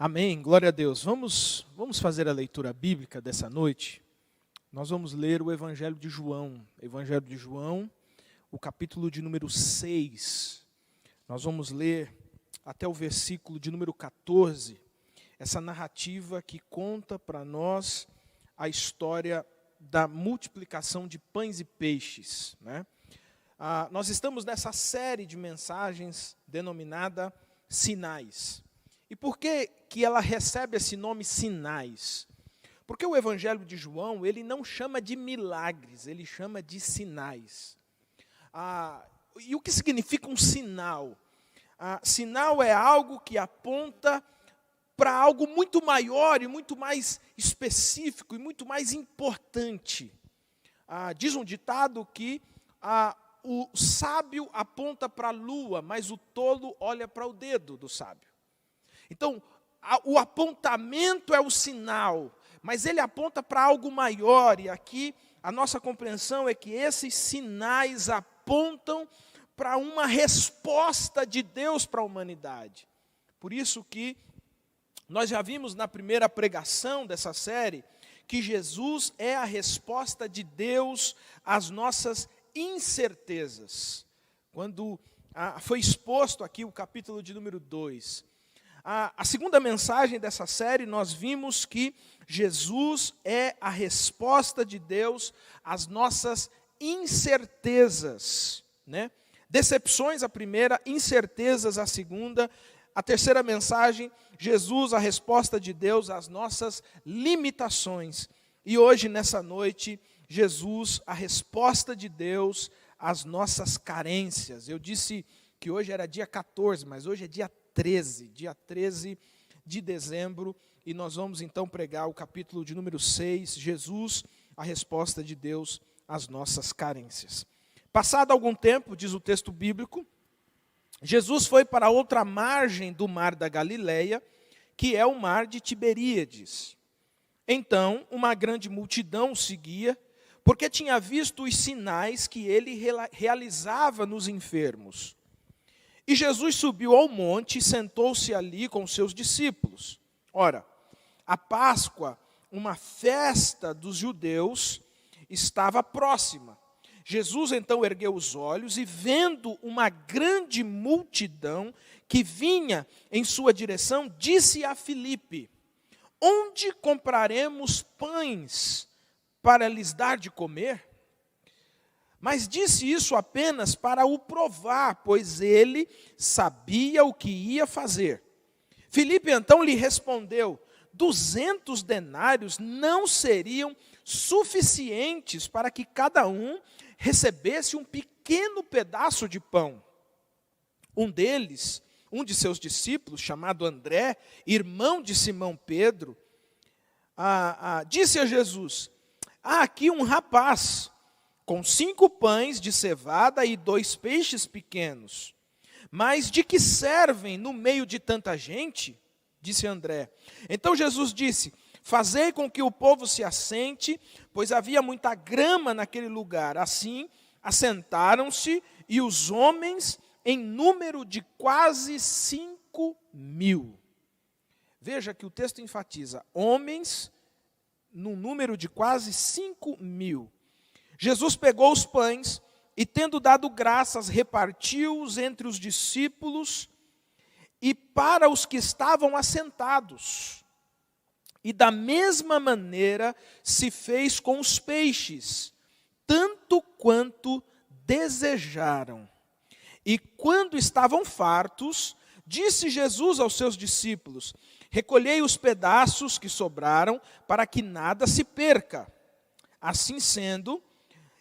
Amém, glória a Deus. Vamos fazer a leitura bíblica dessa noite. Nós vamos ler o Evangelho de João. Evangelho de João, o capítulo de número 6. Nós vamos ler até o versículo de número 14. Essa narrativa que conta para nós a história da multiplicação de pães e peixes, né? Nós estamos nessa série de mensagens denominada Sinais. E por que ela recebe esse nome Sinais? Porque o Evangelho de João, ele não chama de milagres, ele chama de sinais. E o que significa um sinal? Sinal é algo que aponta para algo muito maior e muito mais específico e muito mais importante. Diz um ditado que o sábio aponta para a lua, mas o tolo olha para o dedo do sábio. Então, o apontamento é o sinal, mas ele aponta para algo maior, e aqui a nossa compreensão é que esses sinais apontam para uma resposta de Deus para a humanidade. Por isso que nós já vimos na primeira pregação dessa série, que Jesus é a resposta de Deus às nossas incertezas. Quando foi exposto aqui o capítulo de número 2, a segunda mensagem dessa série, nós vimos que Jesus é a resposta de Deus às nossas incertezas, né? Decepções a primeira, incertezas a segunda. A terceira mensagem, Jesus, a resposta de Deus às nossas limitações. E hoje, nessa noite, Jesus, a resposta de Deus às nossas carências. Eu disse que hoje era dia 14, mas hoje é dia 13 de dezembro, e nós vamos então pregar o capítulo de número 6, Jesus, a resposta de Deus às nossas carências. Passado algum tempo, diz o texto bíblico, Jesus foi para outra margem do mar da Galileia, que é o mar de Tiberíades. Então, uma grande multidão o seguia, porque tinha visto os sinais que ele realizava nos enfermos. E Jesus subiu ao monte e sentou-se ali com os seus discípulos. Ora, a Páscoa, uma festa dos judeus, estava próxima. Jesus então ergueu os olhos e, vendo uma grande multidão que vinha em sua direção, disse a Filipe: onde compraremos pães para lhes dar de comer? Mas disse isso apenas para o provar, pois ele sabia o que ia fazer. Filipe então lhe respondeu: 200 denários não seriam suficientes para que cada um recebesse um pequeno pedaço de pão. Um de seus discípulos, chamado André, irmão de Simão Pedro, disse a Jesus: há aqui um rapaz com 5 pães de cevada e 2 peixes pequenos. Mas de que servem no meio de tanta gente? Disse André. Então Jesus disse: fazei com que o povo se assente, pois havia muita grama naquele lugar. Assim, assentaram-se, e os homens, em número de quase 5.000. Veja que o texto enfatiza, homens, no número de quase 5.000. Jesus pegou os pães e, tendo dado graças, repartiu-os entre os discípulos e para os que estavam assentados. E da mesma maneira se fez com os peixes, tanto quanto desejaram. E quando estavam fartos, disse Jesus aos seus discípulos: recolhei os pedaços que sobraram, para que nada se perca. Assim sendo,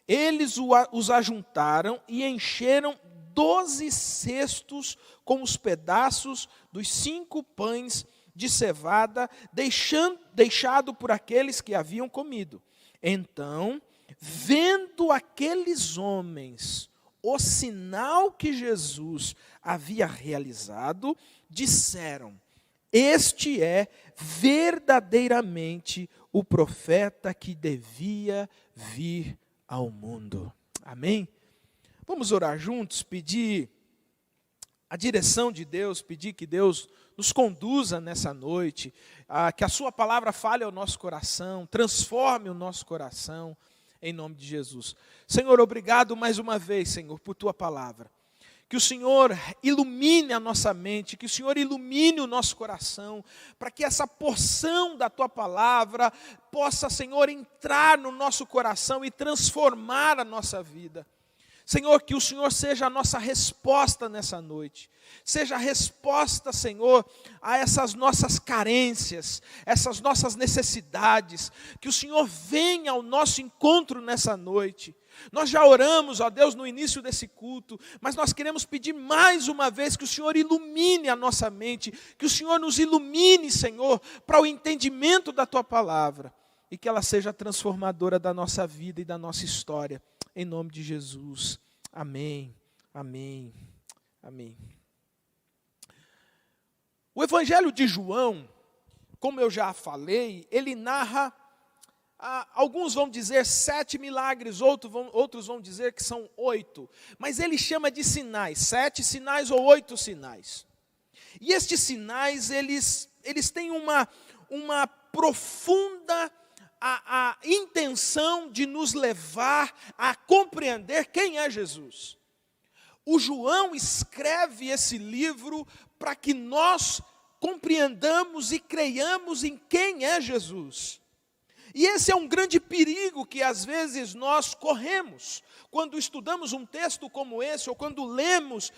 eles os ajuntaram e encheram 12 cestos com os pedaços dos 5 pães de cevada, deixado por aqueles que haviam comido. Então, vendo aqueles homens o sinal que Jesus havia realizado, disseram: este é verdadeiramente o profeta que devia vir ao mundo. Amém? Vamos orar juntos, pedir a direção de Deus, pedir que Deus nos conduza nessa noite, que a sua palavra fale ao nosso coração, transforme o nosso coração, em nome de Jesus. Senhor, obrigado mais uma vez, Senhor, por tua palavra. Que o Senhor ilumine a nossa mente, que o Senhor ilumine o nosso coração, para que essa porção da tua palavra possa, Senhor, entrar no nosso coração e transformar a nossa vida. Senhor, que o Senhor seja a nossa resposta nessa noite. Seja a resposta, Senhor, a essas nossas carências, essas nossas necessidades. Que o Senhor venha ao nosso encontro nessa noite. Nós já oramos, ó Deus, no início desse culto, mas nós queremos pedir mais uma vez que o Senhor ilumine a nossa mente, que o Senhor nos ilumine, Senhor, para o entendimento da tua palavra, e que ela seja transformadora da nossa vida e da nossa história. Em nome de Jesus. Amém, amém, amém. O Evangelho de João, como eu já falei, ele narra, alguns vão dizer 7 milagres, outros vão dizer que são 8. Mas ele chama de sinais, 7 sinais ou 8 sinais. E estes sinais, eles têm uma profunda a intenção de nos levar a compreender quem é Jesus. O João escreve esse livro para que nós compreendamos e creiamos em quem é Jesus. E esse é um grande perigo que às vezes nós corremos, quando estudamos um texto como esse, ou quando lemos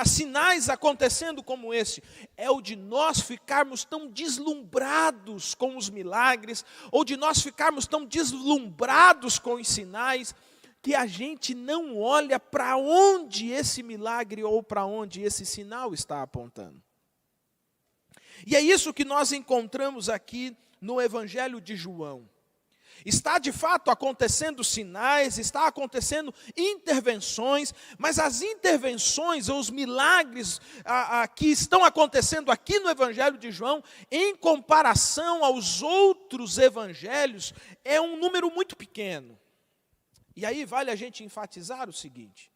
sinais acontecendo como esse, é o de nós ficarmos tão deslumbrados com os milagres, ou de nós ficarmos tão deslumbrados com os sinais, que a gente não olha para onde esse milagre ou para onde esse sinal está apontando. E é isso que nós encontramos aqui no Evangelho de João. Está de fato acontecendo sinais, está acontecendo intervenções, mas as intervenções ou os milagres que estão acontecendo aqui no Evangelho de João, em comparação aos outros evangelhos, é um número muito pequeno. E aí vale a gente enfatizar o seguinte: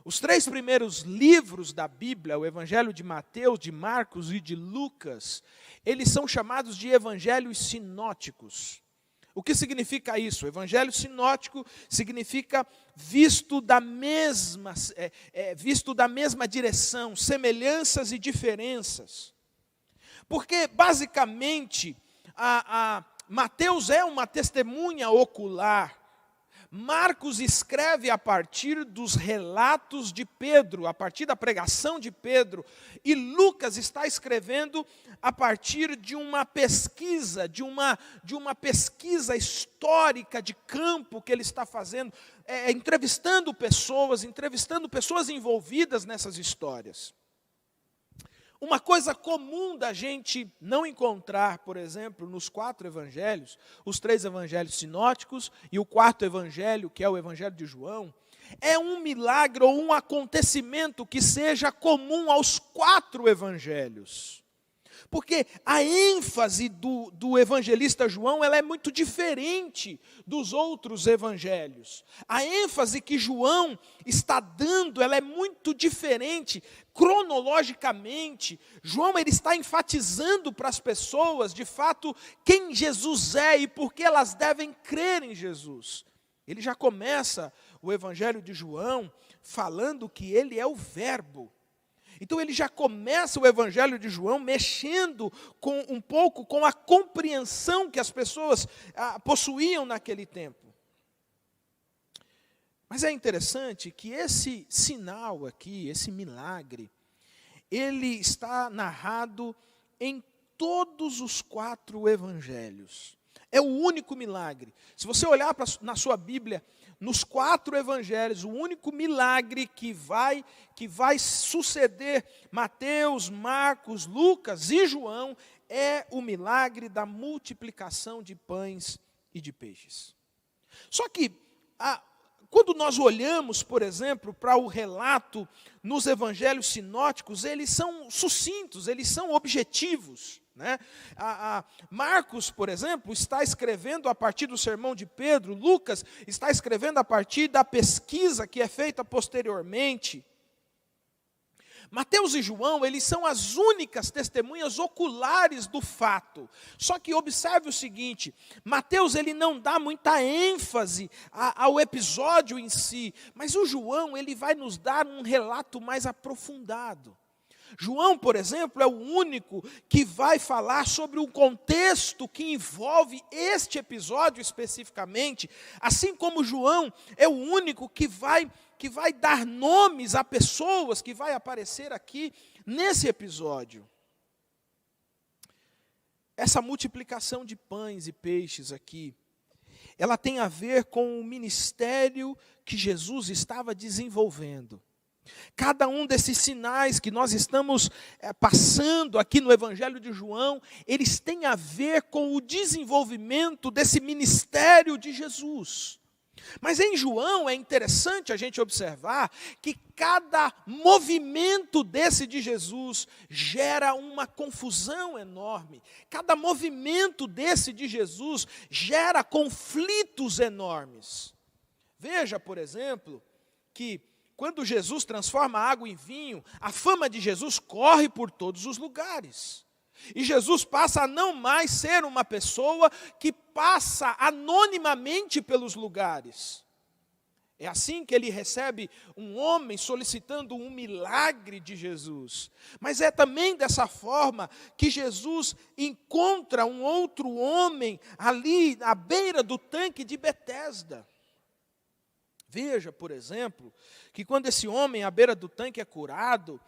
os 3 primeiros livros da Bíblia, o Evangelho de Mateus, de Marcos e de Lucas, eles são chamados de evangelhos sinóticos. O que significa isso? O evangelho sinótico significa visto da mesma direção, semelhanças e diferenças. Porque, basicamente, Mateus é uma testemunha ocular. Marcos escreve a partir dos relatos de Pedro, a partir da pregação de Pedro, e Lucas está escrevendo a partir de uma pesquisa, de uma pesquisa histórica de campo que ele está fazendo, entrevistando pessoas envolvidas nessas histórias. Uma coisa comum da gente não encontrar, por exemplo, nos 4 evangelhos, os 3 evangelhos sinóticos e o 4º evangelho, que é o Evangelho de João, é um milagre ou um acontecimento que seja comum aos 4 evangelhos. Porque a ênfase do evangelista João, ela é muito diferente dos outros evangelhos. A ênfase que João está dando, ela é muito diferente cronologicamente. João, ele está enfatizando para as pessoas, de fato, quem Jesus é e por que elas devem crer em Jesus. Ele já começa o Evangelho de João falando que ele é o Verbo. Então ele já começa o Evangelho de João mexendo um pouco com a compreensão que as pessoas possuíam naquele tempo. Mas é interessante que esse sinal aqui, esse milagre, ele está narrado em todos os 4 evangelhos. É o único milagre. Se você olhar na sua Bíblia, nos 4 evangelhos, o único milagre que vai suceder Mateus, Marcos, Lucas e João é o milagre da multiplicação de pães e de peixes. Só que, quando nós olhamos, por exemplo, para o relato nos evangelhos sinóticos, eles são sucintos, eles são objetivos. Né? Marcos, por exemplo, está escrevendo a partir do sermão de Pedro, Lucas está escrevendo a partir da pesquisa que é feita posteriormente. Mateus e João, eles são as únicas testemunhas oculares do fato. Só que observe o seguinte, Mateus ele não dá muita ênfase ao episódio em si, mas o João ele vai nos dar um relato mais aprofundado. João, por exemplo, é o único que vai falar sobre o contexto que envolve este episódio especificamente, assim como João é o único que vai dar nomes a pessoas que vai aparecer aqui nesse episódio. Essa multiplicação de pães e peixes aqui, ela tem a ver com o ministério que Jesus estava desenvolvendo. Cada um desses sinais que nós estamos passando aqui no Evangelho de João, eles têm a ver com o desenvolvimento desse ministério de Jesus. Mas em João é interessante a gente observar que cada movimento desse de Jesus gera uma confusão enorme. Cada movimento desse de Jesus gera conflitos enormes. Veja, por exemplo, que quando Jesus transforma a água em vinho, a fama de Jesus corre por todos os lugares. E Jesus passa a não mais ser uma pessoa que passa anonimamente pelos lugares. É assim que ele recebe um homem solicitando um milagre de Jesus. Mas é também dessa forma que Jesus encontra um outro homem ali à beira do tanque de Betesda. Veja, por exemplo, que quando esse homem à beira do tanque é curado,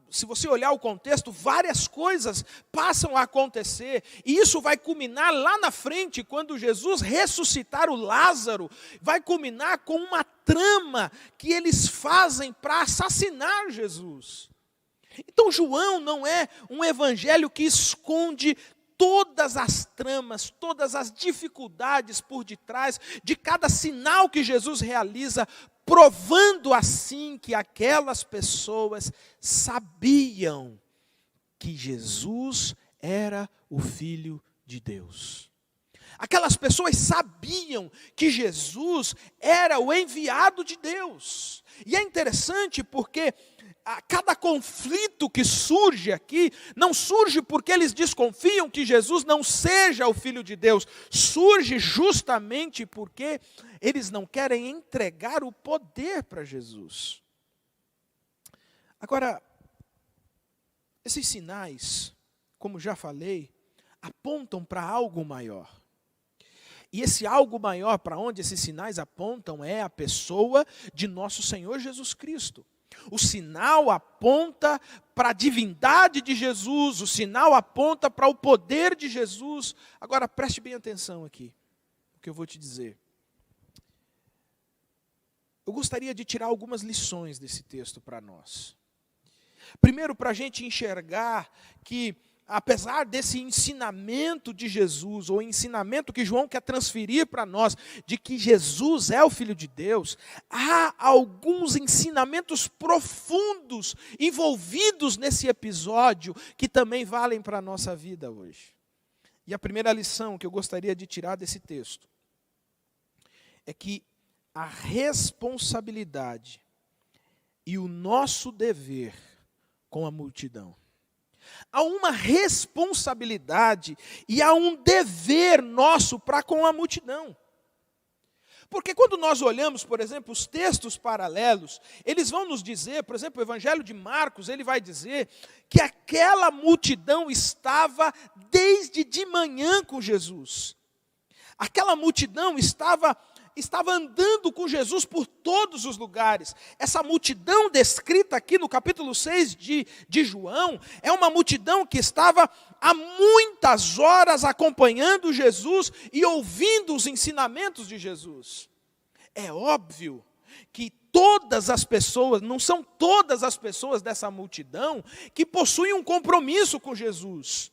se você olhar o contexto, várias coisas passam a acontecer. E isso vai culminar lá na frente, quando Jesus ressuscitar o Lázaro, vai culminar com uma trama que eles fazem para assassinar Jesus. Então João não é um evangelho que esconde todas as tramas, todas as dificuldades por detrás de cada sinal que Jesus realiza, provando assim que aquelas pessoas sabiam que Jesus era o Filho de Deus. Aquelas pessoas sabiam que Jesus era o enviado de Deus. E é interessante porque cada conflito que surge aqui, não surge porque eles desconfiam que Jesus não seja o Filho de Deus. Surge justamente porque eles não querem entregar o poder para Jesus. Agora, esses sinais, como já falei, apontam para algo maior. E esse algo maior para onde esses sinais apontam é a pessoa de nosso Senhor Jesus Cristo. O sinal aponta para a divindade de Jesus, o sinal aponta para o poder de Jesus. Agora preste bem atenção aqui, o que eu vou te dizer. Eu gostaria de tirar algumas lições desse texto para nós. Primeiro, para a gente enxergar que, apesar desse ensinamento de Jesus, ou ensinamento que João quer transferir para nós, de que Jesus é o Filho de Deus, há alguns ensinamentos profundos envolvidos nesse episódio que também valem para a nossa vida hoje. E a primeira lição que eu gostaria de tirar desse texto é que a responsabilidade e o nosso dever com a multidão. Há uma responsabilidade e há um dever nosso para com a multidão. Porque quando nós olhamos, por exemplo, os textos paralelos, eles vão nos dizer, por exemplo, o Evangelho de Marcos, ele vai dizer que aquela multidão estava desde de manhã com Jesus. Aquela multidão estava andando com Jesus por todos os lugares. Essa multidão descrita aqui no capítulo 6 de João, é uma multidão que estava há muitas horas acompanhando Jesus e ouvindo os ensinamentos de Jesus. É óbvio que todas as pessoas, não são todas as pessoas dessa multidão que possuem um compromisso com Jesus.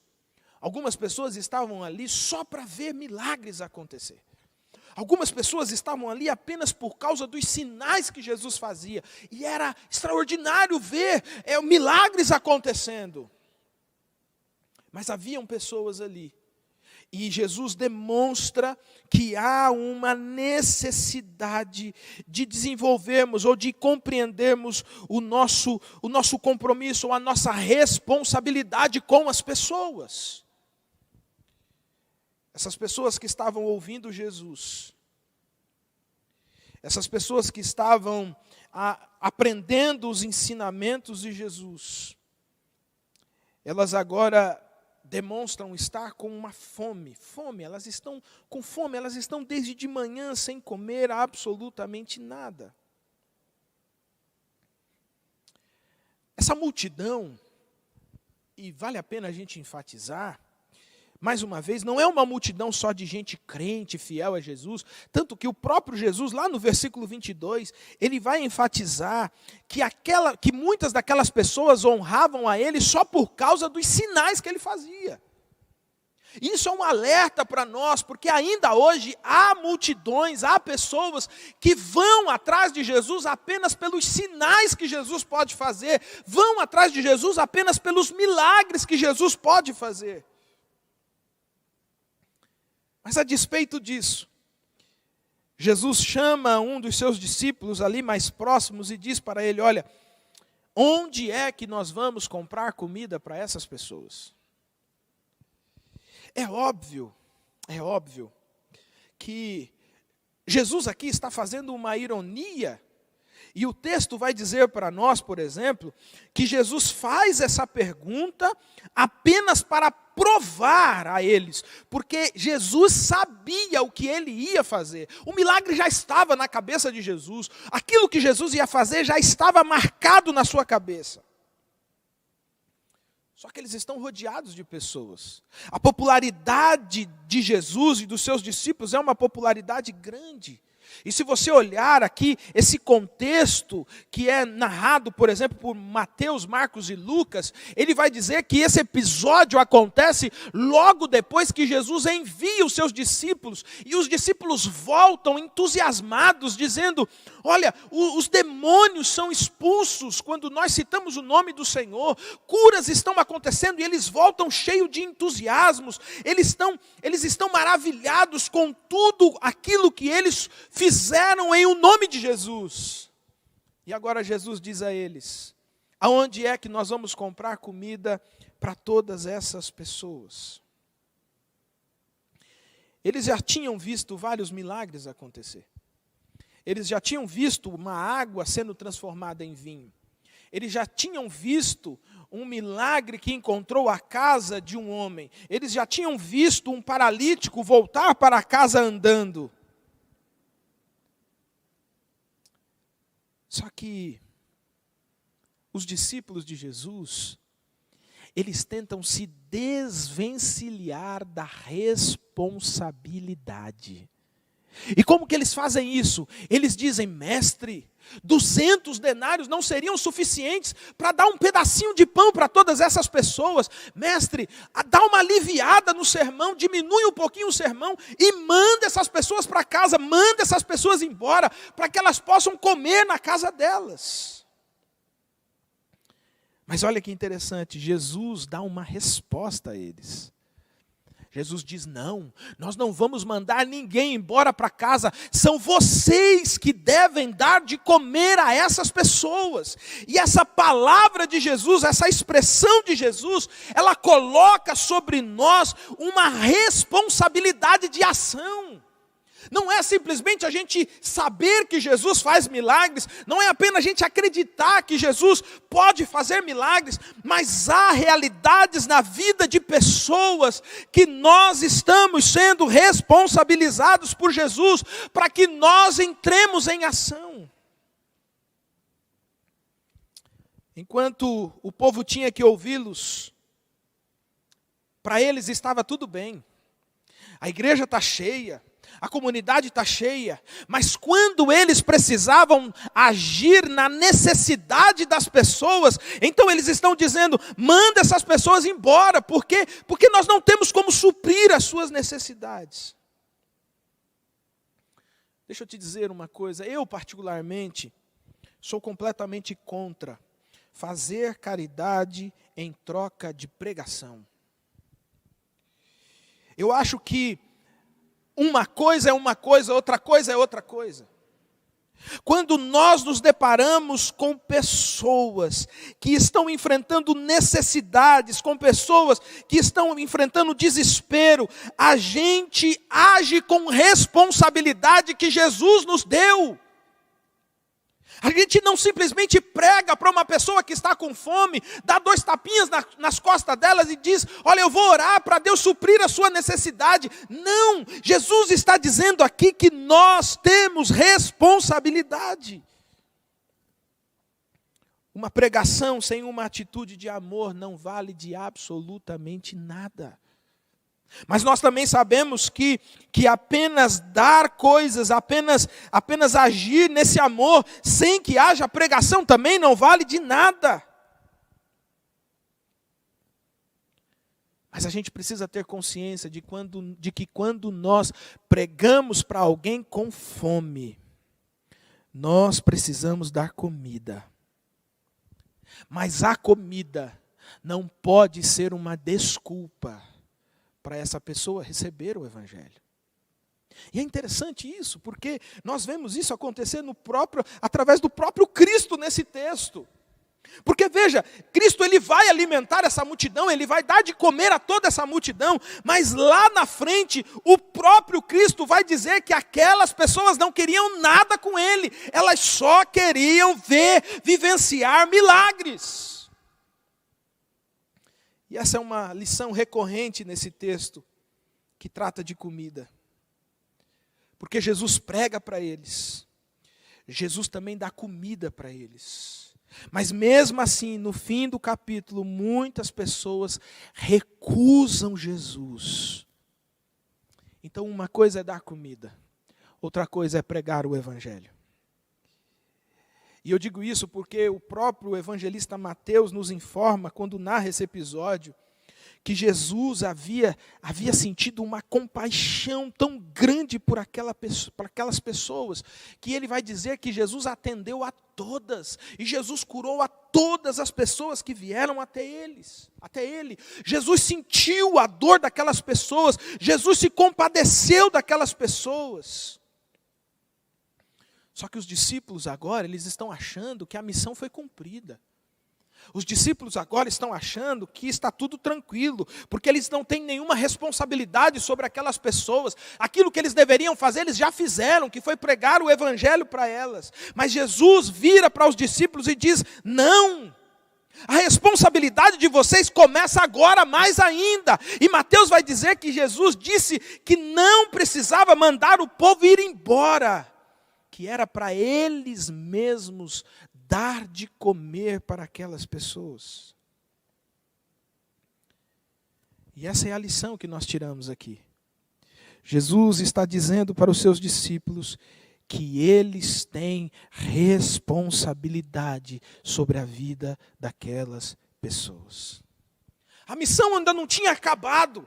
Algumas pessoas estavam ali só para ver milagres acontecer. Algumas pessoas estavam ali apenas por causa dos sinais que Jesus fazia. E era extraordinário ver milagres acontecendo. Mas haviam pessoas ali. E Jesus demonstra que há uma necessidade de desenvolvermos ou de compreendermos o nosso compromisso, ou a nossa responsabilidade com as pessoas. Essas pessoas que estavam ouvindo Jesus, essas pessoas que estavam aprendendo os ensinamentos de Jesus, elas agora demonstram estar com uma fome, elas estão com fome, elas estão desde de manhã sem comer absolutamente nada. Essa multidão, e vale a pena a gente enfatizar, mais uma vez, não é uma multidão só de gente crente, fiel a Jesus, tanto que o próprio Jesus, lá no versículo 22, ele vai enfatizar que muitas daquelas pessoas honravam a ele só por causa dos sinais que ele fazia. Isso é um alerta para nós, porque ainda hoje há multidões, há pessoas que vão atrás de Jesus apenas pelos sinais que Jesus pode fazer, vão atrás de Jesus apenas pelos milagres que Jesus pode fazer. Mas a despeito disso, Jesus chama um dos seus discípulos ali mais próximos e diz para ele: olha, onde é que nós vamos comprar comida para essas pessoas? É óbvio que Jesus aqui está fazendo uma ironia. E o texto vai dizer para nós, por exemplo, que Jesus faz essa pergunta apenas para provar a eles, porque Jesus sabia o que ele ia fazer. O milagre já estava na cabeça de Jesus, aquilo que Jesus ia fazer já estava marcado na sua cabeça. Só que eles estão rodeados de pessoas. A popularidade de Jesus e dos seus discípulos é uma popularidade grande. E se você olhar aqui esse contexto que é narrado, por exemplo, por Mateus, Marcos e Lucas, ele vai dizer que esse episódio acontece logo depois que Jesus envia os seus discípulos, e os discípulos voltam entusiasmados, dizendo: olha, os demônios são expulsos quando nós citamos o nome do Senhor, curas estão acontecendo, e eles voltam cheios de entusiasmos, eles estão maravilhados com tudo aquilo que eles fizeram em o nome de Jesus. E agora Jesus diz a eles: aonde é que nós vamos comprar comida para todas essas pessoas? Eles já tinham visto vários milagres acontecer. Eles já tinham visto uma água sendo transformada em vinho. Eles já tinham visto um milagre que encontrou a casa de um homem. Eles já tinham visto um paralítico voltar para a casa andando. Só que os discípulos de Jesus, eles tentam se desvencilhar da responsabilidade. E como que eles fazem isso? Eles dizem: mestre, 200 denários não seriam suficientes para dar um pedacinho de pão para todas essas pessoas. Mestre, dá uma aliviada no sermão, diminui um pouquinho o sermão e manda essas pessoas para casa, manda essas pessoas embora, para que elas possam comer na casa delas. Mas olha que interessante, Jesus dá uma resposta a eles. Jesus diz: não, nós não vamos mandar ninguém embora para casa, são vocês que devem dar de comer a essas pessoas. E essa palavra de Jesus, essa expressão de Jesus, ela coloca sobre nós uma responsabilidade de ação. Não é simplesmente a gente saber que Jesus faz milagres, não é apenas a gente acreditar que Jesus pode fazer milagres, mas há realidades na vida de pessoas que nós estamos sendo responsabilizados por Jesus para que nós entremos em ação. Enquanto o povo tinha que ouvi-los, para eles estava tudo bem. A igreja está cheia. A comunidade está cheia, mas quando eles precisavam agir na necessidade das pessoas, então eles estão dizendo: manda essas pessoas embora, porque nós não temos como suprir as suas necessidades. Deixa eu te dizer uma coisa, eu particularmente sou completamente contra fazer caridade em troca de pregação. Eu acho que uma coisa é uma coisa, outra coisa é outra coisa. Quando nós nos deparamos com pessoas que estão enfrentando necessidades, com pessoas que estão enfrentando desespero, a gente age com responsabilidade que Jesus nos deu. A gente não simplesmente prega para uma pessoa que está com fome, dá 2 tapinhas nas costas delas e diz: olha, eu vou orar para Deus suprir a sua necessidade. Não, Jesus está dizendo aqui que nós temos responsabilidade. Uma pregação sem uma atitude de amor não vale de absolutamente nada. Mas nós também sabemos que apenas dar coisas, apenas agir nesse amor, sem que haja pregação, também não vale de nada. Mas a gente precisa ter consciência de que quando nós pregamos para alguém com fome, nós precisamos dar comida. Mas a comida não pode ser uma desculpa para essa pessoa receber o Evangelho. E é interessante isso, porque nós vemos isso acontecer através do próprio Cristo nesse texto. Porque veja, Cristo ele vai alimentar essa multidão, ele vai dar de comer a toda essa multidão, mas lá na frente, o próprio Cristo vai dizer que aquelas pessoas não queriam nada com ele, elas só queriam vivenciar milagres. E essa é uma lição recorrente nesse texto, que trata de comida. Porque Jesus prega para eles, Jesus também dá comida para eles. Mas mesmo assim, no fim do capítulo, muitas pessoas recusam Jesus. Então uma coisa é dar comida, outra coisa é pregar o Evangelho. E eu digo isso porque o próprio evangelista Mateus nos informa, quando narra esse episódio, que Jesus havia sentido uma compaixão tão grande por aquelas pessoas, que ele vai dizer que Jesus atendeu a todas, e Jesus curou a todas as pessoas que vieram até ele. Jesus sentiu a dor daquelas pessoas, Jesus se compadeceu daquelas pessoas. Só que os discípulos agora, eles estão achando que a missão foi cumprida. Os discípulos agora estão achando que está tudo tranquilo, porque eles não têm nenhuma responsabilidade sobre aquelas pessoas. Aquilo que eles deveriam fazer, eles já fizeram, que foi pregar o Evangelho para elas. Mas Jesus vira para os discípulos e diz: não, a responsabilidade de vocês começa agora mais ainda. E Mateus vai dizer que Jesus disse que não precisava mandar o povo ir embora, que era para eles mesmos dar de comer para aquelas pessoas. E essa é a lição que nós tiramos aqui. Jesus está dizendo para os seus discípulos que eles têm responsabilidade sobre a vida daquelas pessoas. A missão ainda não tinha acabado.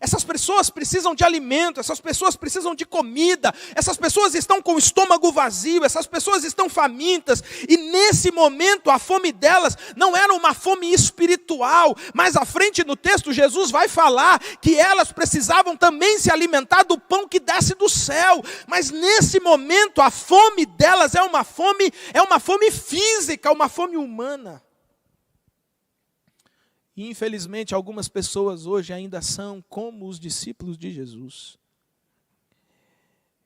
Essas pessoas precisam de alimento, essas pessoas precisam de comida, essas pessoas estão com o estômago vazio, essas pessoas estão famintas, e nesse momento a fome delas não era uma fome espiritual, mas à frente no texto Jesus vai falar que elas precisavam também se alimentar do pão que desce do céu, mas nesse momento a fome delas é uma fome física, uma fome humana. E infelizmente algumas pessoas hoje ainda são como os discípulos de Jesus.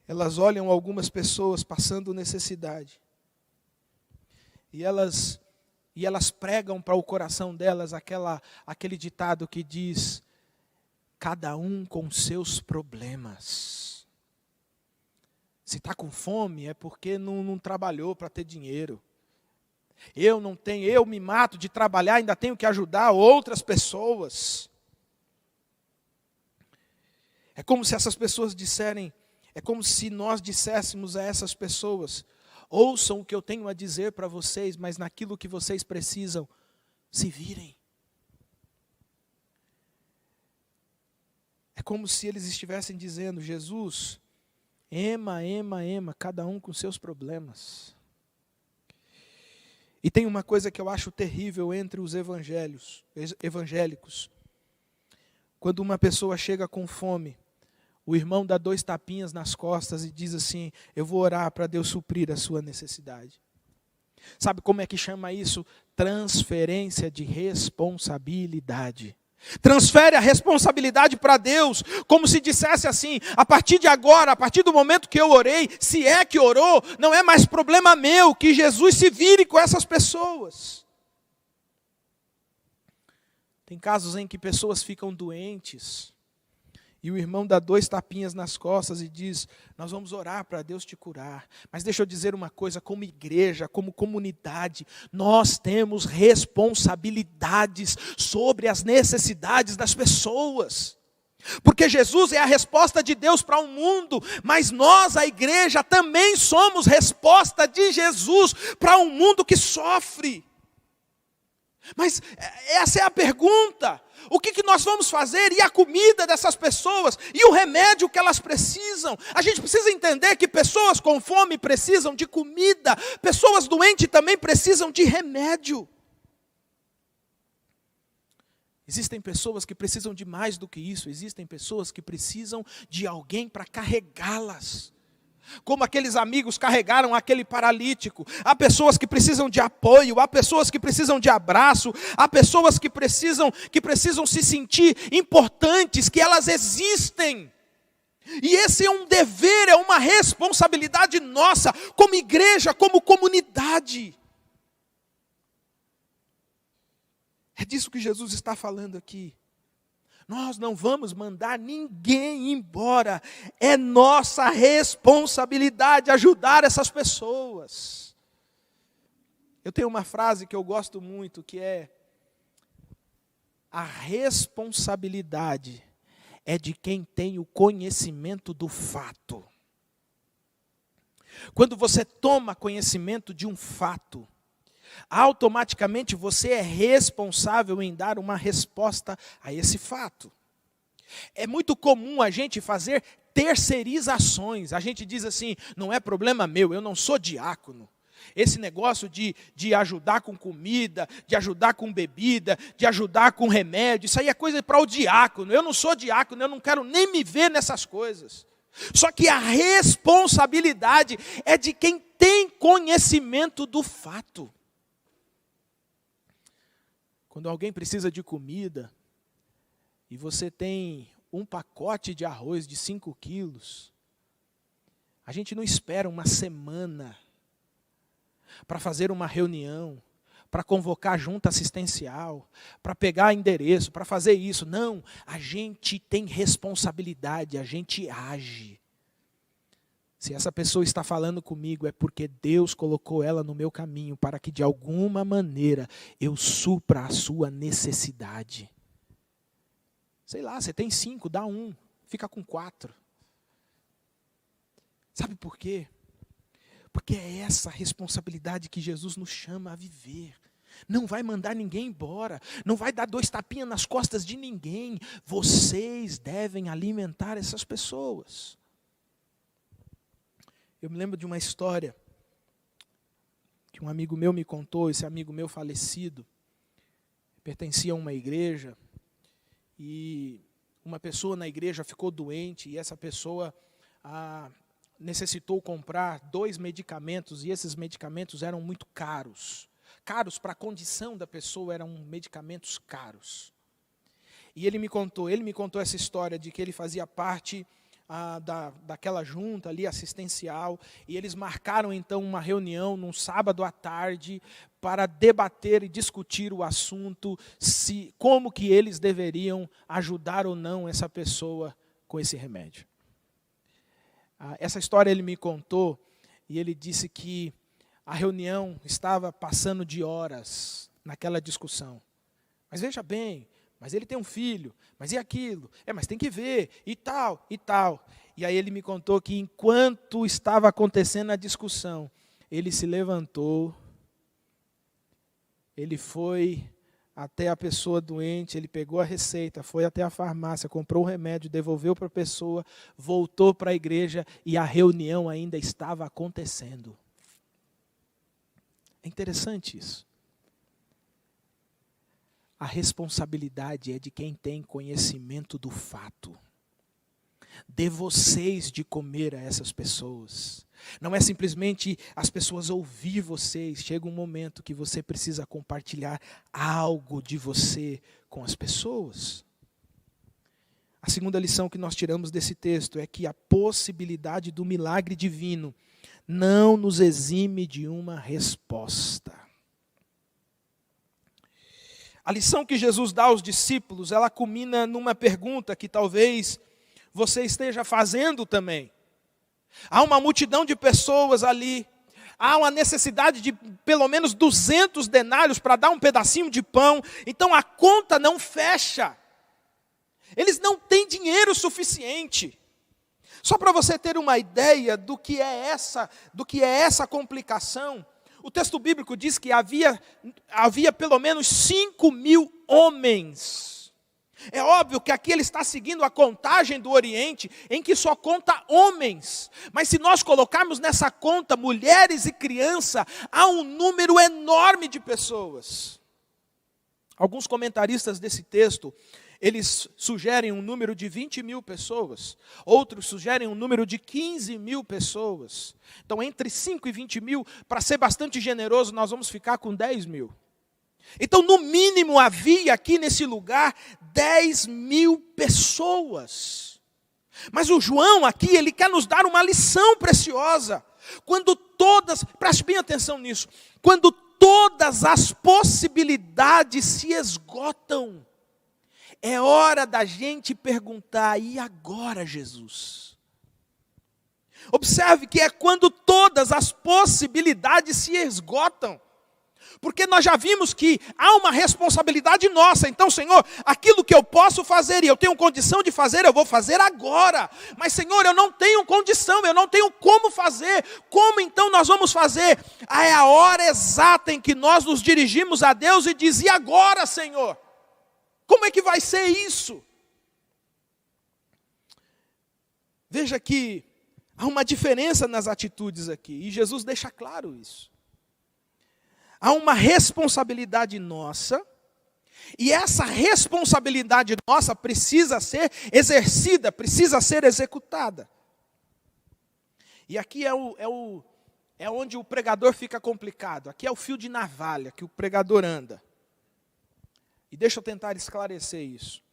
Elas olham algumas pessoas passando necessidade. E elas pregam para o coração delas aquele ditado que diz: cada um com seus problemas. Se está com fome é porque não trabalhou para ter dinheiro. Eu me mato de trabalhar, ainda tenho que ajudar outras pessoas. É como se essas pessoas é como se nós disséssemos a essas pessoas: ouçam o que eu tenho a dizer para vocês, mas naquilo que vocês precisam, se virem. É como se eles estivessem dizendo: Jesus, ema, cada um com seus problemas. E tem uma coisa que eu acho terrível entre os evangélicos. Quando uma pessoa chega com fome, o irmão dá 2 tapinhas nas costas e diz assim: eu vou orar para Deus suprir a sua necessidade. Sabe como é que chama isso? Transferência de responsabilidade. Transfere a responsabilidade para Deus, como se dissesse assim: a partir de agora, a partir do momento que eu orei, se é que orou, não é mais problema meu, que Jesus se vire com essas pessoas. Tem casos em que pessoas ficam doentes, e o irmão dá 2 tapinhas nas costas e diz: nós vamos orar para Deus te curar. Mas deixa eu dizer uma coisa, como igreja, como comunidade, nós temos responsabilidades sobre as necessidades das pessoas. Porque Jesus é a resposta de Deus para o mundo, mas nós, a igreja, também somos resposta de Jesus para um mundo que sofre. Mas essa é a pergunta: o que nós vamos fazer? E a comida dessas pessoas? E o remédio que elas precisam? A gente precisa entender que pessoas com fome precisam de comida, pessoas doentes também precisam de remédio. Existem pessoas que precisam de mais do que isso, existem pessoas que precisam de alguém para carregá-las. Como aqueles amigos carregaram aquele paralítico. Há pessoas que precisam de apoio, há pessoas que precisam de abraço, há pessoas que precisam se sentir importantes, que elas existem. E esse é um dever, é uma responsabilidade nossa, como igreja, como comunidade. É disso que Jesus está falando aqui. Nós não vamos mandar ninguém embora. É nossa responsabilidade ajudar essas pessoas. Eu tenho uma frase que eu gosto muito, que é: a responsabilidade é de quem tem o conhecimento do fato. Quando você toma conhecimento de um fato, automaticamente você é responsável em dar uma resposta a esse fato. É muito comum a gente fazer terceirizações. A gente diz assim: não é problema meu, eu não sou diácono. Esse negócio de ajudar com comida, de ajudar com bebida, de ajudar com remédio, isso aí é coisa para o diácono. Eu não sou diácono, eu não quero nem me ver nessas coisas. Só que a responsabilidade é de quem tem conhecimento do fato. Quando alguém precisa de comida, e você tem um pacote de arroz de 5 quilos, a gente não espera uma semana para fazer uma reunião, para convocar junta assistencial, para pegar endereço, para fazer isso. Não, a gente tem responsabilidade, a gente age. Se essa pessoa está falando comigo, é porque Deus colocou ela no meu caminho para que de alguma maneira eu supra a sua necessidade. Sei lá, você tem 5, dá 1, fica com 4. Sabe por quê? Porque é essa responsabilidade que Jesus nos chama a viver. Não vai mandar ninguém embora, não vai dar 2 tapinhas nas costas de ninguém. Vocês devem alimentar essas pessoas. Eu me lembro de uma história que um amigo meu me contou. Esse amigo meu falecido pertencia a uma igreja, e uma pessoa na igreja ficou doente, e essa pessoa necessitou comprar 2 medicamentos, e esses medicamentos eram muito caros. Caros para a condição da pessoa, eram medicamentos caros. E ele me contou essa história de que ele fazia parte daquela junta ali assistencial, e eles marcaram então uma reunião num sábado à tarde para debater e discutir o assunto, como que eles deveriam ajudar ou não essa pessoa com esse remédio. Essa história ele me contou, e ele disse que a reunião estava passando de horas naquela discussão. Mas veja bem, mas ele tem um filho, mas e aquilo? Mas tem que ver, e tal, e tal. E aí ele me contou que enquanto estava acontecendo a discussão, ele se levantou, ele foi até a pessoa doente, ele pegou a receita, foi até a farmácia, comprou o remédio, devolveu para a pessoa, voltou para a igreja e a reunião ainda estava acontecendo. É interessante isso. a responsabilidade é de quem tem conhecimento do fato. Dê vocês de comer a essas pessoas. Não é simplesmente as pessoas ouvir vocês. Chega um momento que você precisa compartilhar algo de você com as pessoas. A segunda lição que nós tiramos desse texto é que a possibilidade do milagre divino não nos exime de uma resposta. A lição que Jesus dá aos discípulos, ela culmina numa pergunta que talvez você esteja fazendo também. Há uma multidão de pessoas ali, há uma necessidade de pelo menos 200 denários para dar um pedacinho de pão, então a conta não fecha. Eles não têm dinheiro suficiente. Só para você ter uma ideia do que é essa complicação, o texto bíblico diz que havia pelo menos 5.000 homens. É óbvio que aqui ele está seguindo a contagem do Oriente, em que só conta homens. Mas se nós colocarmos nessa conta mulheres e crianças, há um número enorme de pessoas. Alguns comentaristas desse texto, eles sugerem um número de 20.000 pessoas. Outros sugerem um número de 15.000 pessoas. Então, entre 5 e 20.000, para ser bastante generoso, nós vamos ficar com 10.000. Então, no mínimo, havia aqui nesse lugar 10.000 pessoas. Mas o João aqui, ele quer nos dar uma lição preciosa. Preste bem atenção nisso, quando todas as possibilidades se esgotam, é hora da gente perguntar, e agora, Jesus? Observe que é quando todas as possibilidades se esgotam. Porque nós já vimos que há uma responsabilidade nossa. Então, Senhor, aquilo que eu posso fazer e eu tenho condição de fazer, eu vou fazer agora. Mas, Senhor, eu não tenho condição, eu não tenho como fazer. Como então nós vamos fazer? É a hora exata em que nós nos dirigimos a Deus e diz, e agora, Senhor? Como é que vai ser isso? Veja que há uma diferença nas atitudes aqui. E Jesus deixa claro isso. Há uma responsabilidade nossa, e essa responsabilidade nossa precisa ser exercida, precisa ser executada. E aqui é onde o pregador fica complicado. Aqui é o fio de navalha que o pregador anda. E deixa eu tentar esclarecer isso.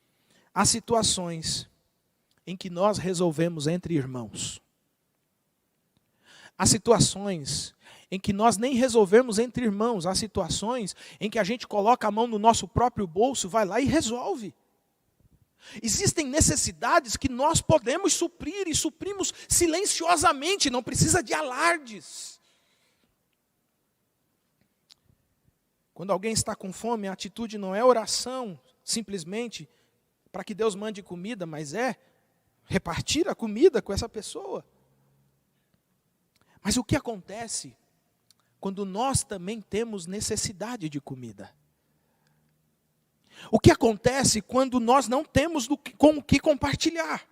Há situações em que nós resolvemos entre irmãos. Há situações em que nós nem resolvemos entre irmãos. Há situações em que a gente coloca a mão no nosso próprio bolso, vai lá e resolve. Existem necessidades que nós podemos suprir e suprimos silenciosamente, não precisa de alardes. Quando alguém está com fome, a atitude não é oração, simplesmente para que Deus mande comida, mas é repartir a comida com essa pessoa. Mas o que acontece quando nós também temos necessidade de comida? O que acontece quando nós não temos com o que compartilhar?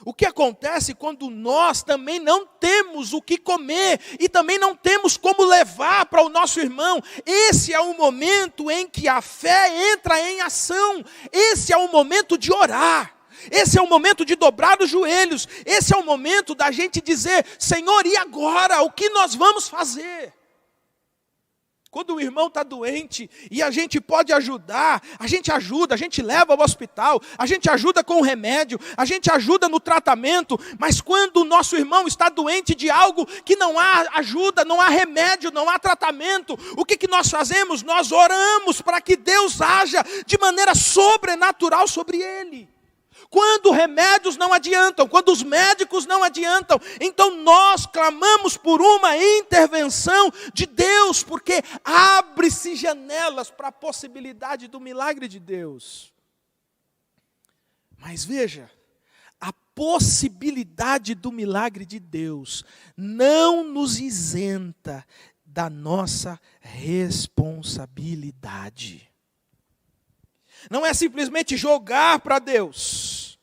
O que acontece quando nós também não temos o que comer e também não temos como levar para o nosso irmão? Esse é o momento em que a fé entra em ação. Esse é o momento de orar. Esse é o momento de dobrar os joelhos. Esse é o momento da gente dizer, Senhor, e agora? O que nós vamos fazer? Quando o irmão está doente e a gente pode ajudar, a gente ajuda, a gente leva ao hospital, a gente ajuda com o remédio, a gente ajuda no tratamento, mas quando o nosso irmão está doente de algo que não há ajuda, não há remédio, não há tratamento, o que nós fazemos? Nós oramos para que Deus haja de maneira sobrenatural sobre ele. Quando remédios não adiantam, quando os médicos não adiantam, então nós clamamos por uma intervenção de Deus, porque abre-se janelas para a possibilidade do milagre de Deus. Mas veja, a possibilidade do milagre de Deus não nos isenta da nossa responsabilidade. Não é simplesmente jogar para Deus.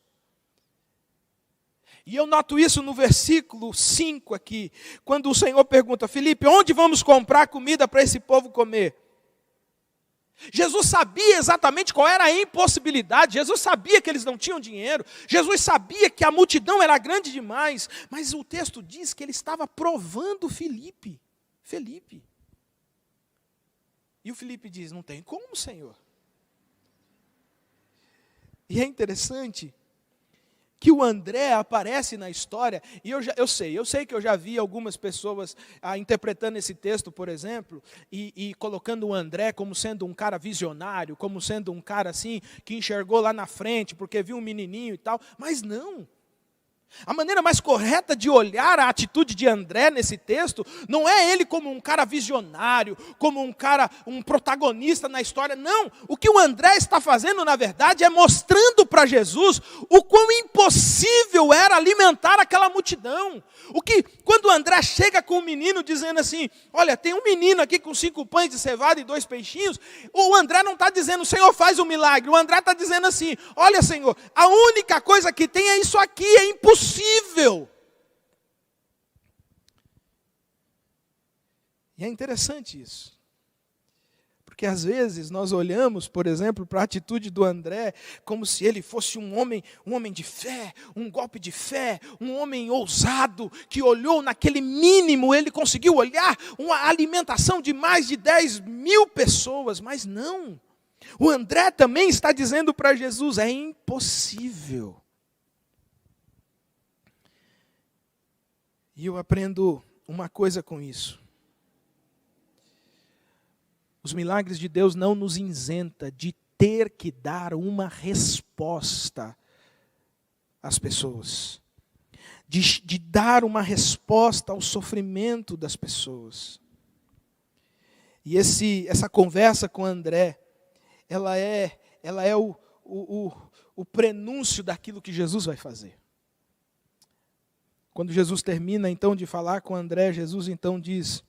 E eu noto isso no versículo 5 aqui, quando o Senhor pergunta, Filipe, onde vamos comprar comida para esse povo comer? Jesus sabia exatamente qual era a impossibilidade, Jesus sabia que eles não tinham dinheiro, Jesus sabia que a multidão era grande demais, mas o texto diz que ele estava provando Felipe. E o Felipe diz, não tem como, Senhor. E é interessante que o André aparece na história, e eu sei que eu já vi algumas pessoas interpretando esse texto, por exemplo, e colocando o André como sendo um cara visionário, como sendo um cara assim, que enxergou lá na frente, porque viu um menininho e tal, mas não. A maneira mais correta de olhar a atitude de André nesse texto, não é ele como um cara visionário, como um protagonista na história, não. O que o André está fazendo, na verdade, é mostrando para Jesus o quão impossível era alimentar aquela multidão. Quando o André chega com o menino dizendo assim, olha, tem um menino aqui com 5 pães de cevada e 2 peixinhos, o André não está dizendo, Senhor, faz um milagre. O André está dizendo assim, olha, Senhor, a única coisa que tem é isso aqui, é impossível. E é interessante isso. Porque às vezes nós olhamos, por exemplo, para a atitude do André, como se ele fosse um homem de fé, um golpe de fé, um homem ousado, que olhou naquele mínimo, ele conseguiu olhar uma alimentação de mais de 10.000 pessoas, mas não. O André também está dizendo para Jesus, é impossível. E eu aprendo uma coisa com isso. Os milagres de Deus não nos isenta de ter que dar uma resposta às pessoas. De dar uma resposta ao sofrimento das pessoas. E essa conversa com André, ela é o prenúncio daquilo que Jesus vai fazer. Quando Jesus termina então de falar com André, Jesus então diz,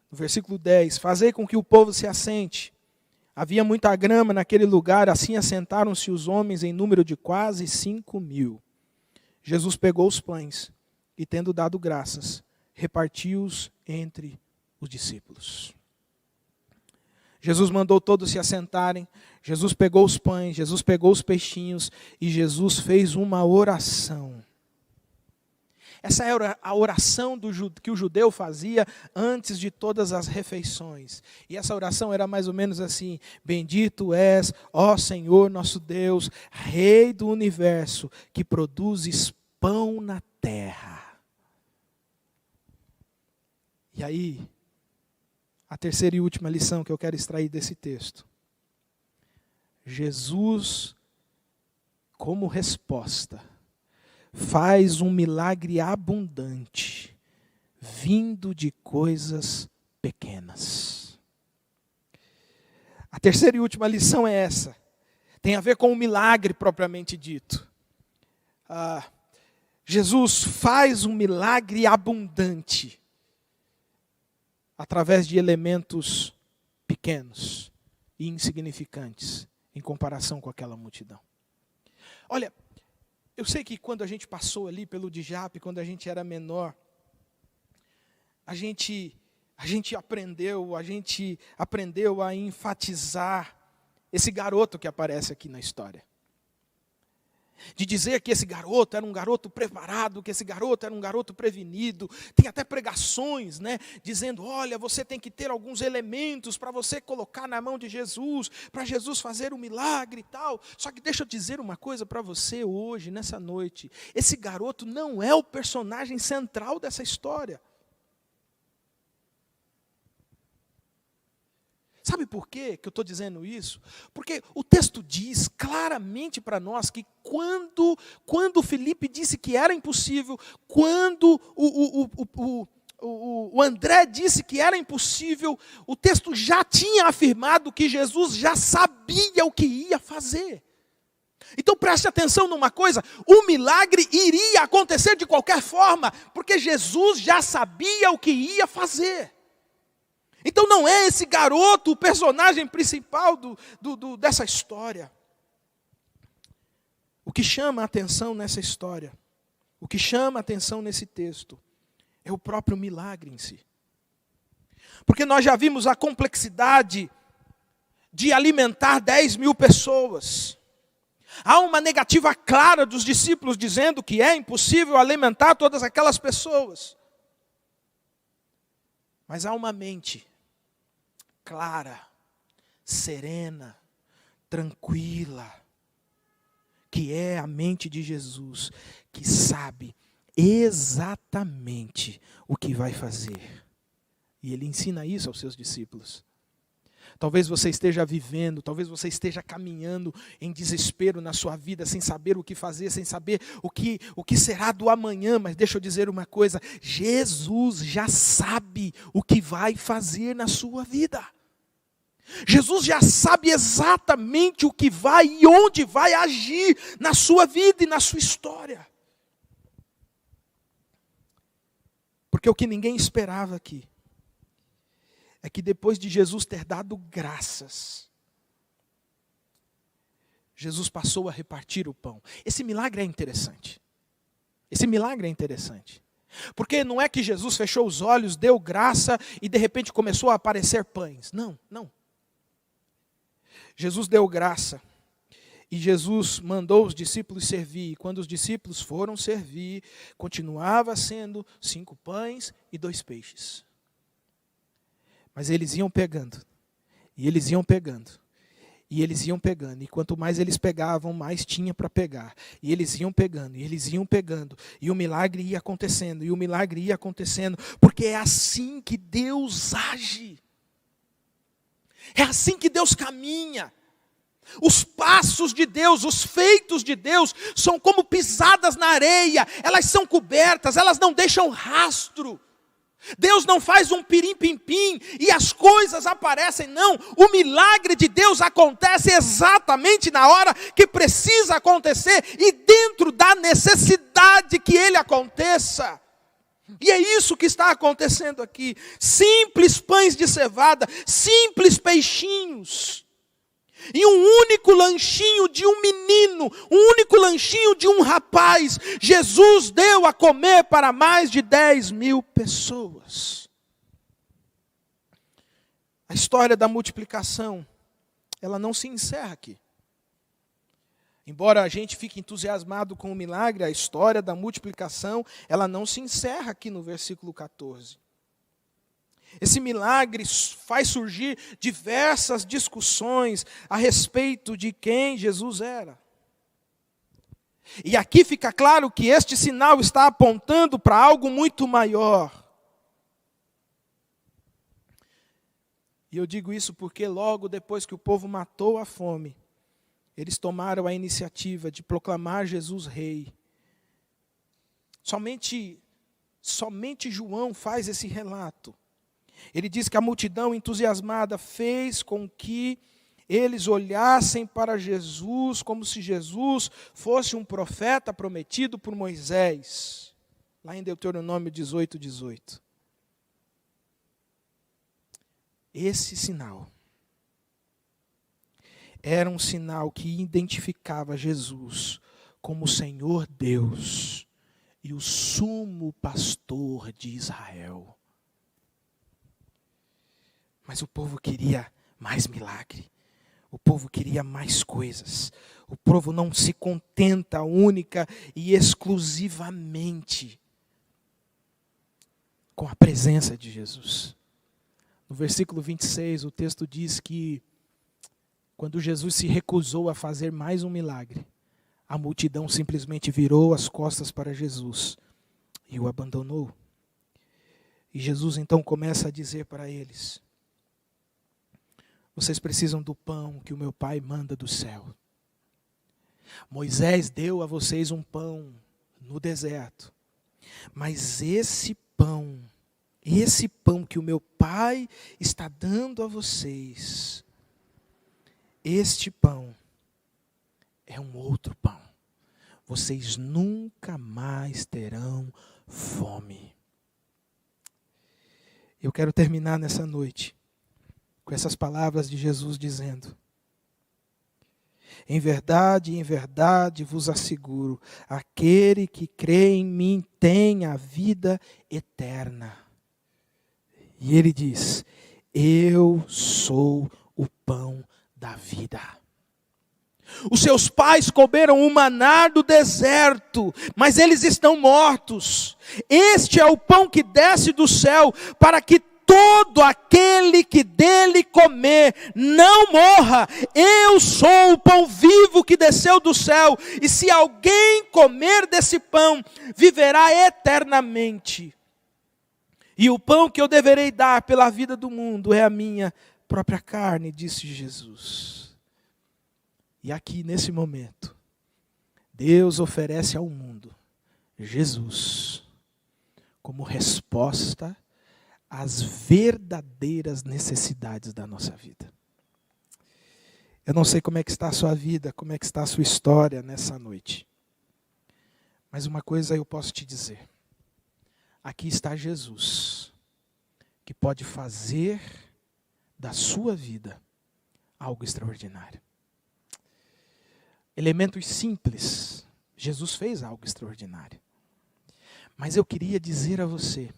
no versículo 10, fazei com que o povo se assente. Havia muita grama naquele lugar, assim assentaram-se os homens em número de quase 5.000. Jesus pegou os pães e, tendo dado graças, repartiu-os entre os discípulos. Jesus mandou todos se assentarem, Jesus pegou os pães, Jesus pegou os peixinhos e Jesus fez uma oração. Essa era a oração que o judeu fazia antes de todas as refeições. E essa oração era mais ou menos assim, bendito és, ó Senhor nosso Deus, Rei do universo, que produzes pão na terra. E aí, a terceira e última lição que eu quero extrair desse texto. Jesus, como resposta, faz um milagre abundante, vindo de coisas pequenas. A terceira e última lição é essa. Tem a ver com o milagre propriamente dito. Jesus faz um milagre abundante, através de elementos pequenos e insignificantes, em comparação com aquela multidão. Olha, eu sei que quando a gente passou ali pelo Djap, quando a gente era menor, a gente aprendeu a enfatizar esse garoto que aparece aqui na história. De dizer que esse garoto era um garoto preparado, que esse garoto era um garoto prevenido. Tem até pregações, né, dizendo, olha, você tem que ter alguns elementos para você colocar na mão de Jesus, para Jesus fazer um milagre e tal. Só que deixa eu dizer uma coisa para você hoje, nessa noite. Esse garoto não é o personagem central dessa história. Sabe por quê que eu estou dizendo isso? Porque o texto diz claramente para nós que quando Felipe disse que era impossível, quando o André disse que era impossível, o texto já tinha afirmado que Jesus já sabia o que ia fazer. Então preste atenção numa coisa, o milagre iria acontecer de qualquer forma, porque Jesus já sabia o que ia fazer. Então não é esse garoto o personagem principal dessa história. O que chama a atenção nessa história, o que chama a atenção nesse texto, é o próprio milagre em si. Porque nós já vimos a complexidade de alimentar 10.000 pessoas. Há uma negativa clara dos discípulos dizendo que é impossível alimentar todas aquelas pessoas. Mas há uma mente clara, serena, tranquila, que é a mente de Jesus, que sabe exatamente o que vai fazer. E ele ensina isso aos seus discípulos. Talvez você esteja vivendo, talvez você esteja caminhando em desespero na sua vida, sem saber o que fazer, sem saber o que será do amanhã. Mas deixa eu dizer uma coisa, Jesus já sabe o que vai fazer na sua vida. Jesus já sabe exatamente o que vai e onde vai agir na sua vida e na sua história. Porque o que ninguém esperava aqui é que depois de Jesus ter dado graças, Jesus passou a repartir o pão. Esse milagre é interessante. Esse milagre é interessante. Porque não é que Jesus fechou os olhos, deu graça e de repente começou a aparecer pães. Não, não. Jesus deu graça e Jesus mandou os discípulos servir. E quando os discípulos foram servir, continuava sendo 5 pães e 2 peixes. Mas eles iam pegando, e eles iam pegando, e eles iam pegando. E quanto mais eles pegavam, mais tinha para pegar. E eles iam pegando, e eles iam pegando. E o milagre ia acontecendo, e o milagre ia acontecendo. Porque é assim que Deus age. É assim que Deus caminha. Os passos de Deus, os feitos de Deus, são como pisadas na areia. Elas são cobertas, elas não deixam rastro. Deus não faz um pirim-pim-pim e as coisas aparecem, não. O milagre de Deus acontece exatamente na hora que precisa acontecer e dentro da necessidade que ele aconteça. E é isso que está acontecendo aqui. Simples pães de cevada, simples peixinhos. E um único lanchinho de um menino, um único lanchinho de um rapaz, Jesus deu a comer para mais de 10.000 pessoas. A história da multiplicação, ela não se encerra aqui. Embora a gente fique entusiasmado com o milagre, a história da multiplicação, ela não se encerra aqui no versículo 14. Esse milagre faz surgir diversas discussões a respeito de quem Jesus era. E aqui fica claro que este sinal está apontando para algo muito maior. E eu digo isso porque logo depois que o povo matou a fome, eles tomaram a iniciativa de proclamar Jesus rei. Somente João faz esse relato. Ele diz que a multidão entusiasmada fez com que eles olhassem para Jesus como se Jesus fosse um profeta prometido por Moisés. Lá em Deuteronômio 18:18. Esse sinal era um sinal que identificava Jesus como o Senhor Deus e o sumo pastor de Israel. Mas o povo queria mais milagre. O povo queria mais coisas. O povo não se contenta única e exclusivamente com a presença de Jesus. No versículo 26, o texto diz que quando Jesus se recusou a fazer mais um milagre, a multidão simplesmente virou as costas para Jesus e o abandonou. E Jesus então começa a dizer para eles: vocês precisam do pão que o meu Pai manda do céu. Moisés deu a vocês um pão no deserto. Mas esse pão que o meu Pai está dando a vocês, este pão é um outro pão. Vocês nunca mais terão fome. Eu quero terminar nessa noite com essas palavras de Jesus dizendo: em verdade vos asseguro, aquele que crê em mim tem a vida eterna. E ele diz: eu sou o pão da vida. Os seus pais comeram o maná do deserto, mas eles estão mortos. Este é o pão que desce do céu, para que todo aquele que dele comer não morra. Eu sou o pão vivo que desceu do céu, e se alguém comer desse pão, viverá eternamente. E o pão que eu deverei dar pela vida do mundo é a minha própria carne, disse Jesus. E aqui, nesse momento, Deus oferece ao mundo Jesus como resposta às verdadeiras necessidades da nossa vida. Eu não sei como é que está a sua vida, como é que está a sua história nessa noite. Mas uma coisa eu posso te dizer. Aqui está Jesus, que pode fazer da sua vida algo extraordinário. Elementos simples, Jesus fez algo extraordinário. Mas eu queria dizer a você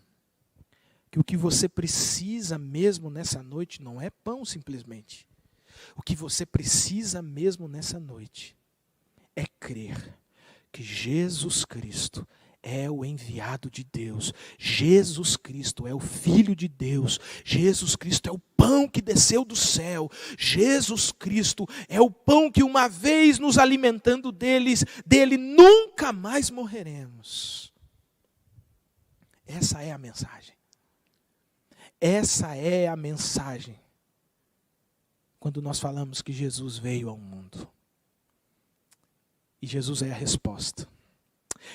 que o que você precisa mesmo nessa noite não é pão simplesmente. O que você precisa mesmo nessa noite é crer que Jesus Cristo é o enviado de Deus. Jesus Cristo é o Filho de Deus. Jesus Cristo é o pão que desceu do céu. Jesus Cristo é o pão que uma vez nos alimentando dele nunca mais morreremos. Essa é a mensagem. Essa é a mensagem quando nós falamos que Jesus veio ao mundo. E Jesus é a resposta.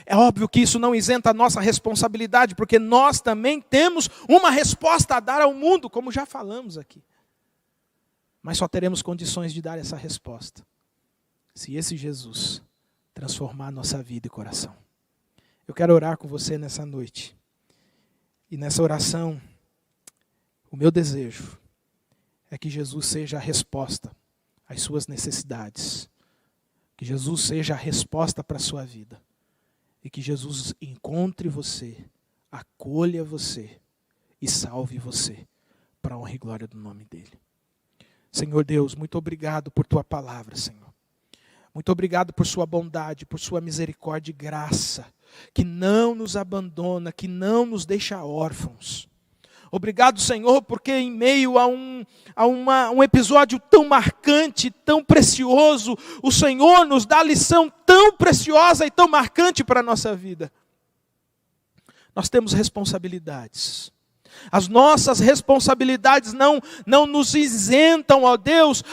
É óbvio que isso não isenta a nossa responsabilidade, porque nós também temos uma resposta a dar ao mundo, como já falamos aqui. Mas só teremos condições de dar essa resposta se esse Jesus transformar a nossa vida e coração. Eu quero orar com você nessa noite. E nessa oração, o meu desejo é que Jesus seja a resposta às suas necessidades. Que Jesus seja a resposta para a sua vida. E que Jesus encontre você, acolha você e salve você para a honra e glória do nome dele. Senhor Deus, muito obrigado por tua palavra, Senhor. Muito obrigado por sua bondade, por sua misericórdia e graça, que não nos abandona, que não nos deixa órfãos. Obrigado, Senhor, porque em meio a um episódio tão marcante, tão precioso, o Senhor nos dá lição tão preciosa e tão marcante para a nossa vida. Nós temos responsabilidades. As nossas responsabilidades não nos isentam, ó Deus,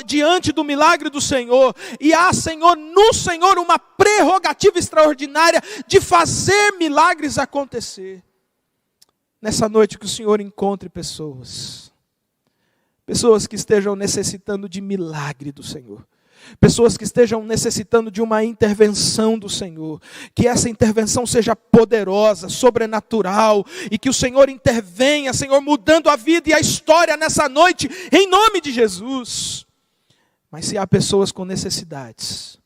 diante do milagre do Senhor. E há, Senhor, no Senhor uma prerrogativa extraordinária de fazer milagres acontecer. Nessa noite que o Senhor encontre pessoas que estejam necessitando de milagre do Senhor. Pessoas que estejam necessitando de uma intervenção do Senhor. Que essa intervenção seja poderosa, sobrenatural. E que o Senhor intervenha, Senhor, mudando a vida e a história nessa noite, em nome de Jesus. Mas se há pessoas com necessidades,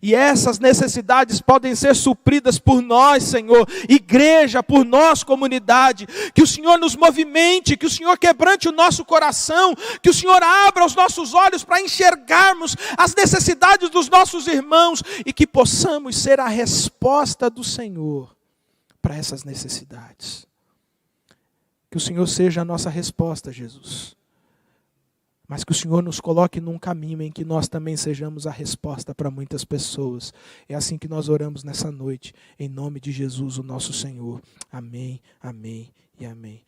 e essas necessidades podem ser supridas por nós, Senhor, igreja, por nós, comunidade. Que o Senhor nos movimente, que o Senhor quebrante o nosso coração, que o Senhor abra os nossos olhos para enxergarmos as necessidades dos nossos irmãos e que possamos ser a resposta do Senhor para essas necessidades. Que o Senhor seja a nossa resposta, Jesus. Mas que o Senhor nos coloque num caminho em que nós também sejamos a resposta para muitas pessoas. É assim que nós oramos nessa noite, em nome de Jesus, o nosso Senhor. Amém, amém e amém.